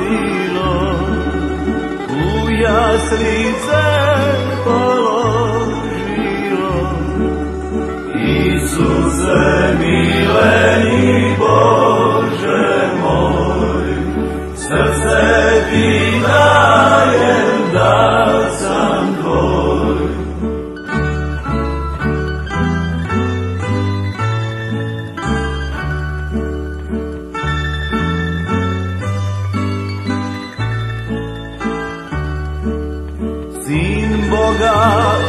rodilo, u jaslice položilo. Isuse mileni Bože moj, srce ti dajem da sam tvoj. Sin Boga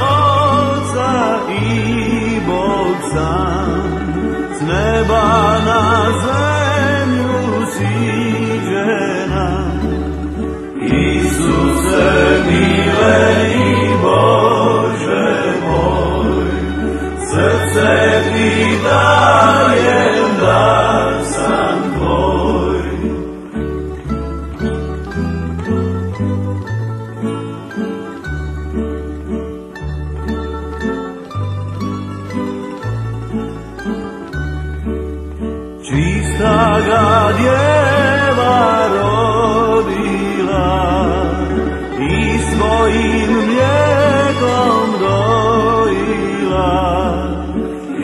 Oca i Bog sam, s neba na zemlju siđena. Isuse mileni Bože moj, srce ti dajem da sam tvoj. Čista ga djeva rodila i svojim mlijekom dojila.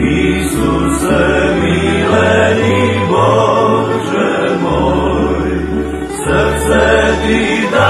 Isuse mileni Bože moj, srce ti da